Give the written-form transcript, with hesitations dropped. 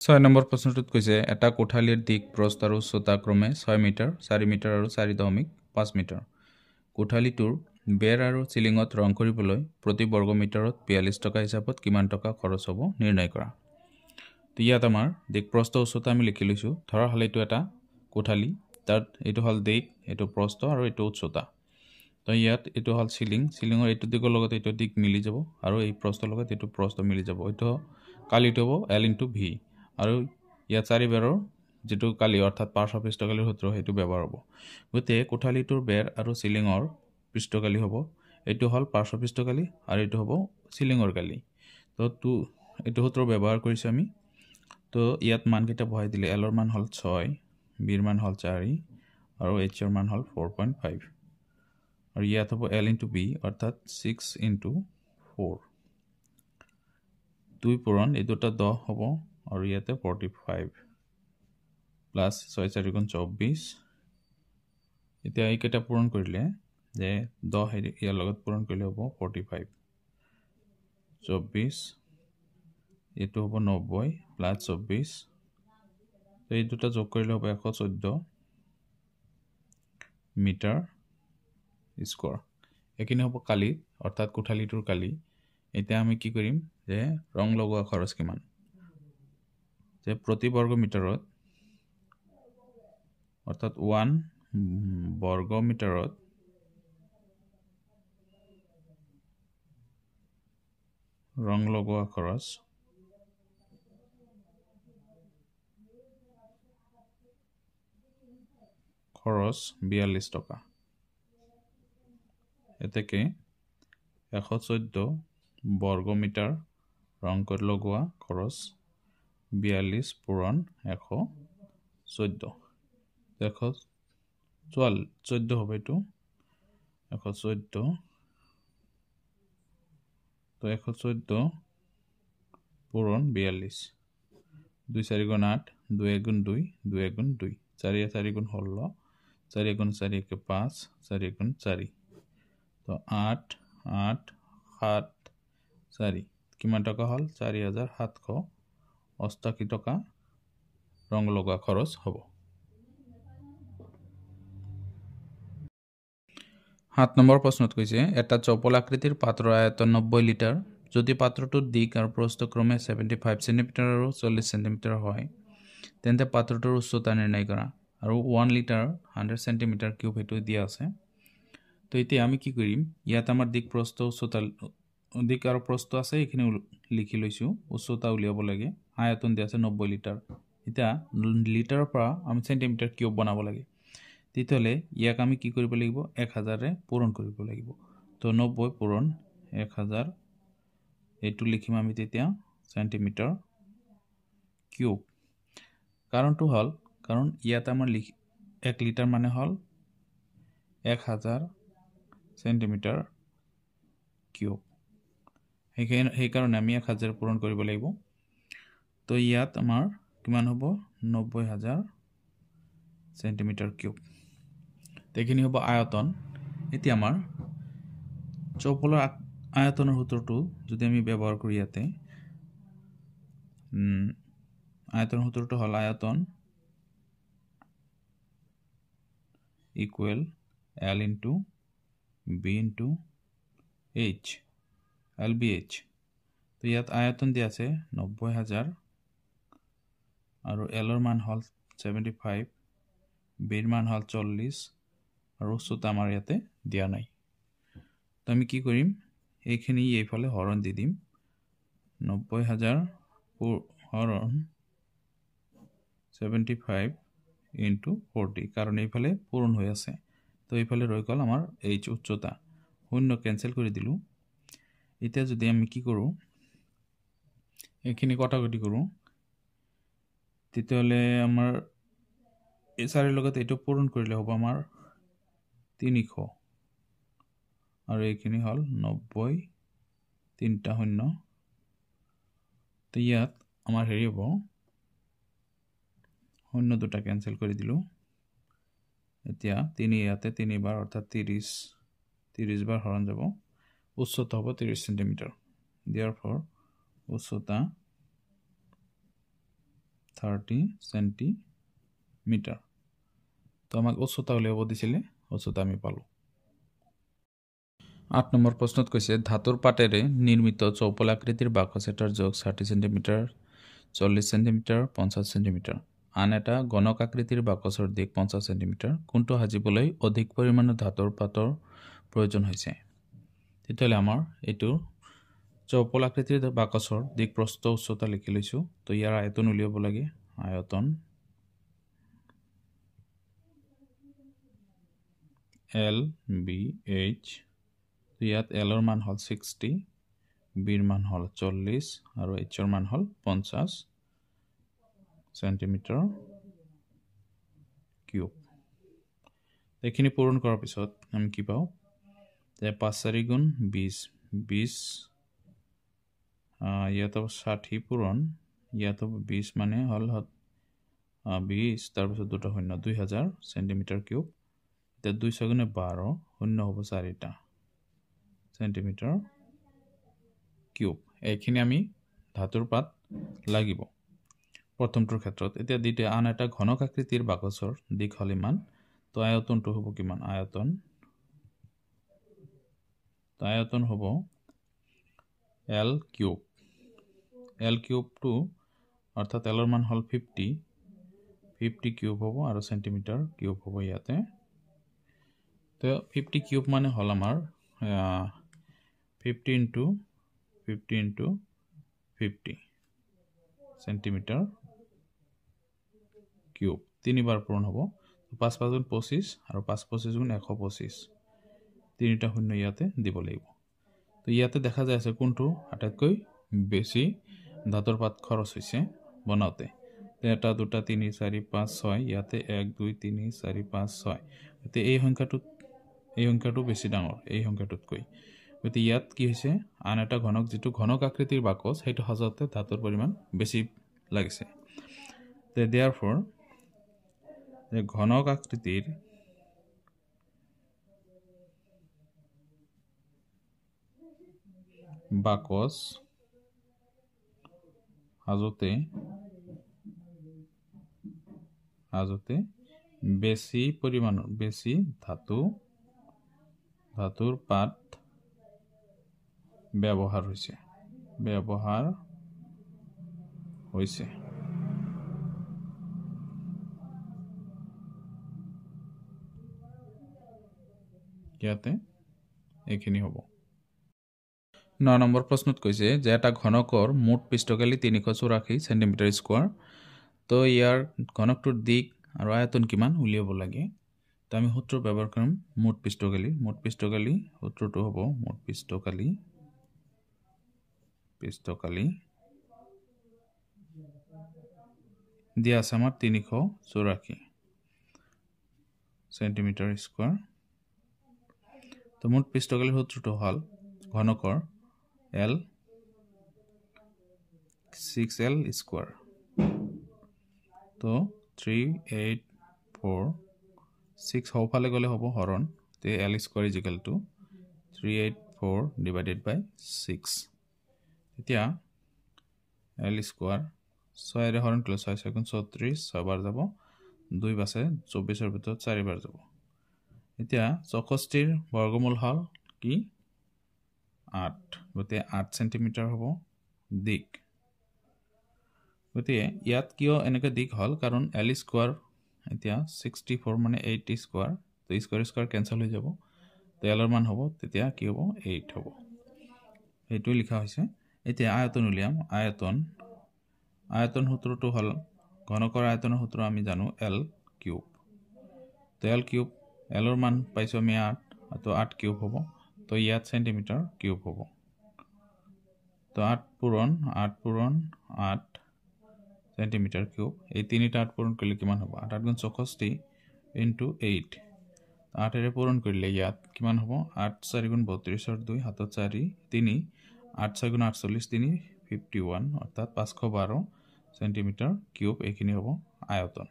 6 number প্ৰশ্নটোত কৈছে এটা কোঠালীৰ দিক প্ৰস্থ আৰু উচ্চতা ক্ৰমে 6 মিটাৰ 4 মিটাৰ আৰু 4.5 মিটাৰ কোঠালীটোৰ বেৰ আৰু চিলিঙত ৰং কৰিবলৈ প্ৰতি বৰ্গ মিটাৰত 42 টকা হিচাপত কিমান টকা খৰচ হ'ব নিৰ্ণয় কৰা। তো ইয়াত আমাৰ দিক প্ৰস্থ উচ্চতা আমি লিখি লৈছোঁ। ধৰা হ'লে এইটো এটা কোঠালী, তাত এইটো হ'ল দিক, এইটো প্ৰস্থ আৰু এইটো উচ্চতা। তো ইয়াত এইটো হ'ল চিলিঙৰ এইটো দিকৰ লগত এইটো দিক মিলি যাব আৰু এই প্ৰস্থৰ লগত এইটো প্ৰস্থ মিলি যাব। এইটো কালিটো হ'ব L × V আৰু ইয়াত চাৰিবেৰৰ যিটো কালি অৰ্থাৎ পাৰ্শ্বপৃষ্ঠকালিৰ সূত্ৰ সেইটো ব্যৱহাৰ হ'ব। গতিকে কোঠালীটোৰ বেৰ আৰু চিলিঙৰ পৃষ্ঠকালি হ'ব, এইটো হ'ল পাৰ্শ্বপৃষ্ঠকালি আৰু এইটো হ'ব চিলিঙৰ কালি। তো এইটো সূত্ৰ ব্যৱহাৰ কৰিছোঁ আমি। তো ইয়াত মানকেইটা বহাই দিলে L ৰ মান হ'ল 6, B ৰ মান হ'ল 4 আৰু H ৰ মান হ'ল 4.5 আৰু ইয়াত হ'ব L × B অৰ্থাৎ 6 × 4 2 পূৰণ এই দুটা 10 হ'ব আৰু ইয়াতে 45 প্লাছ 6 4 × 24। এতিয়া এইকেইটা পূৰণ কৰিলে যে 10 ইয়াৰ লগত পূৰণ কৰিলে হ'ব 45 24 এইটো হ'ব 90 প্লাছ 24 এই দুটা যোগ কৰিলে হ'ব 114 মিটাৰ স্কোৱাৰ। এইখিনি হ'ব কালি অৰ্থাৎ কোঠালীটোৰ কালি। এতিয়া আমি কি কৰিম যে ৰং লগোৱা খৰচ কিমান, যে প্ৰতি বৰ্গ মিটাৰত অৰ্থাৎ 1 বৰ্গ মিটাৰত ৰং লগোৱা খৰচ খৰচ 42 টকা। এতেকে 114 বৰ্গ মিটাৰ ৰং কৰি লগোৱা খৰচ 42 পূৰণ 114 114 হ'ব এইটো 114। তো 114 পূৰণ 42 2 4 × 8 2 × 2 2 × 2 4 4 × 16 4 × 4 = 5 4 × 4 তো 8 8 7 4 কিমান টকা হ'ল 4788 টকা ৰং লগা খৰচ হ'ব। 7 নম্বৰ প্ৰশ্নত কৈছে এটা চৌপল আকৃতিৰ পাত্ৰৰ আয়তন 90 লিটাৰ। যদি পাত্ৰটোৰ দিক আৰু প্ৰস্থ ক্ৰমে 75 সেন্টিমিটাৰ আৰু 40 সেন্টিমিটাৰ হয় তেন্তে পাত্ৰটোৰ উচ্চতা নিৰ্ণয় কৰা আৰু 1 লিটাৰ 100 সেন্টিমিটাৰ কিউব সেইটো দিয়া আছে। তো এতিয়া আমি কি কৰিম, ইয়াত আমাৰ দিক প্ৰস্থ উচ্চতা দিক আৰু প্ৰস্থ আছে, এইখিনি লিখি লৈছোঁ। উচ্চতা উলিয়াব লাগে, আয়তন দিয়া আছে 90 লিটাৰ। এতিয়া লিটাৰৰ পৰা আমি সেন্টিমিটাৰ কিউব বনাব লাগে। তেতিয়াহ'লে ইয়াক আমি কি কৰিব লাগিব 1000ৰে পূৰণ কৰিব লাগিব। তো 90 পূৰণ 1000 এইটো লিখিম আমি তেতিয়া সেন্টিমিটাৰ কিউব। কাৰণটো হ'ল কাৰণ ইয়াত আমাৰ 1 লিটাৰ মানে হ'ল 1000 সেন্টিমিটাৰ কিউব, সেইকাৰণে আমি 1000 পূৰণ কৰিব লাগিব। তো ইয়াত আমাৰ কিমান হ'ব 90000 সেন্টিমিটাৰ কিউব। এইখিনি হ'ব আয়তন। এতিয়া আমাৰ চৌপলৰ আয়তনৰ সূত্ৰটো যদি আমি ব্যৱহাৰ কৰো, ইয়াতে আয়তনৰ সূত্ৰটো হ'ল আয়তন equal L × B × H LBH। তো ইয়াত আয়তন দিয়া আছে 90000 আৰু L ৰ মান হ'ল 75, B ৰ মান হ'ল 40 আৰু উচ্চতা আমাৰ ইয়াতে দিয়া নাই। তো আমি কি কৰিম, এইখিনি এইফালে হৰণ দি দিম 90000 হৰণ 75 × 40 কাৰণ এইফালে পূৰণ হৈ আছে। তো এইফালে ৰৈ গ'ল আমাৰ H উচ্চতা, 0 কেনসেল কৰি দিলোঁ। এতিয়া যদি আমি কি কৰোঁ এইখিনি কটাকটি কৰোঁ তেতিয়াহ'লে আমাৰ এই 4 লগত এইটো পূৰণ কৰিলে হ'ব আমাৰ 300 আৰু এইখিনি হ'ল 90 3টা 0। তো ইয়াত আমাৰ হেৰি হ'ব 0 দুটা কেনসেল কৰি দিলোঁ। এতিয়া 3 ইয়াতে 3 বাৰ অৰ্থাৎ 30 বাৰ হৰণ যাব। উচ্চতা হ'ব 30 সেন্টিমিটাৰ। therefore উচ্চতা 30 সেন্টিমিটাৰ। তো আমাক উচ্চতা উলিয়াব দিছিলে, উচ্চতা আমি পালো। 8 নম্বৰ প্ৰশ্নত কৈছে ধাতুৰ পাতেৰে নিৰ্মিত চৌপল আকৃতিৰ বাকচ এটাৰ জোখ 60 সেন্টিমিটাৰ, 40 সেন্টিমিটাৰ, 50 সেন্টিমিটাৰ। আন এটা গণক আকৃতিৰ বাকচৰ দিক 50 সেন্টিমিটাৰ। কোনটো সাজিবলৈ অধিক পৰিমাণৰ ধাতুৰ পাতৰ প্ৰয়োজন হৈছে? তেতিয়াহ'লে আমাৰ এইটো চৌপল আকৃতিৰ বাকচৰ দিক প্ৰস্থ উচ্চতা লিখি লৈছো। তো ইয়াৰ আয়তন উলিয়াব লাগে। আয়তন L B H, ইয়াত L ৰ মান হল 60, B ৰ মান হল 40 আৰু H ৰ মান হল 50 সেন্টিমিটাৰ কিউব। এইখিনি পূৰণ কৰাৰ পিছত আমি কি পাওঁ যে 5 4 গুণ 20, 20 ইয়াত 60 পূৰণ, ইয়াত 20 মানে হল 20, তাৰপিছত দুটা শূন্য 2000 সেন্টিমিটাৰ কিউব। এতিয়া 2 6 গুণে 12, শূন্য হ'ব 4টা সেন্টিমিটাৰ কিউব। এইখিনি আমি ধাতুৰ পাত লাগিব প্ৰথমটোৰ ক্ষেত্ৰত। এতিয়া দ্বিতীয় আন এটা ঘনক আকৃতিৰ বাকচৰ দিক হল ইমান। তো আয়তনটো হ'ব কিমান? আয়তন হ'ব L কিউব। L কিউবটো অৰ্থাৎ L ৰ মান হল 50 কিউব হ'ব আৰু সেন্টিমিটাৰ কিউব হ'ব ইয়াতে। তো 50 কিউব মানে হল আমাৰ 50 into 50 সেন্টিমিটাৰ কিউব। তিনিবাৰ পূৰণ হ'ব। 5 5 গুণ 25 আৰু 5 25 গুণ 125, তিনিটা শূন্য ইয়াতে দিব লাগিব। তো ইয়াতে দেখা যায় আছে কোনটো আটাইতকৈ বেছি ধাতুৰ পাত খৰচ হৈছে বনাওতে। এটা দুটা 3 4 5 6, ইয়াতে 1 2 3 4 5 6। গতি এই সংখ্যাটো বেছি ডাঙৰ এই সংখ্যাটোতকৈ। গতি ইয়াত কি হৈছে আন এটা ঘনক যেটো ঘনক আকৃতিৰ বাকচ সেইটো সজাওতে ধাতুৰ পৰিমাণ বেছি লাগিছে। therefore the ঘনক আকৃতিৰ বাকচ সাজোতে বেছি পৰিমাণৰ ধাতুৰ পাত ব্যৱহাৰ হৈছে। ইয়াতে এইখিনি হ'ব। 9 নম্বৰ প্ৰশ্নত কৈছে যে এটা ঘনকৰ মুঠ পৃষ্ঠকালি 384 সেন্টিমিটাৰ স্কয়াৰ। তো ইয়াৰ ঘনকটোৰ দিক আৰু আয়তন কিমান উলিয়াব লাগে। তো আমি সূত্ৰ ব্যৱহাৰ কৰিম মুঠ পৃষ্ঠকালি সূত্ৰটো হ'ব মুঠ পৃষ্ঠকালি দিয়া আছে আমাৰ 384 সেন্টিমিটাৰ স্কয়াৰ। তো মুঠ পৃষ্ঠকালিৰ সূত্ৰটো হ'ল ঘনকৰ L 6L স্কয়াৰ। তো 384, 6 হওফালে গলে হ'ব হৰণ, তে L স্কয়াৰ = 384 divided by 6। এতিয়া L স্কয়াৰ 6 ৰে হৰণ কৰিলে 6 6 34, 6 বাৰ যাব, 2 বাছে 24 ৰ ভিতৰত 4 বাৰ যাব। এতিয়া 64 বৰ্গমূল হল কি 8, গতে 8 সেন্টিমিটাৰ হ'ব দিক। গতে ইয়াত কিয় এনেকৈ দিক হল কাৰণ L স্কয়াৰ এতিয়া 64 মানে 80 স্কয়াৰ, তো স্কয়াৰ কেনসেল হৈ যাব। তো L ৰ মান হ'ব তেতিয়া কি হ'ব 8 হ'ব। এইটো লিখা হৈছে। এতিয়া আয়তন উলিয়াম। আয়তন সূত্ৰটো হল ঘনকৰ আয়তনৰ সূত্ৰ আমি জানো L কিউব। তো L কিউব L ৰ মান পাইছো আমি 8, তো 8 কিউব হ'ব। তো ইয়াত সেন্টিমিটাৰ কিউব হ'ব। তো 8 পূৰণ 8 সেন্টিমিটাৰ কিউব। এই তিনিটা 8 পূৰণ কৰিলে কিমান হ'ব 8 8 গুণ 64 into 8। 8 এৰে পূৰণ কৰিলে ইয়াত কিমান হ'ব 8 4 গুণ 32 ৰ 2 হাতত 4 3, 8 6 গুণ 48 3 51 অৰ্থাৎ 512 সেন্টিমিটাৰ কিউব। এইখিনি হ'ব আয়তন।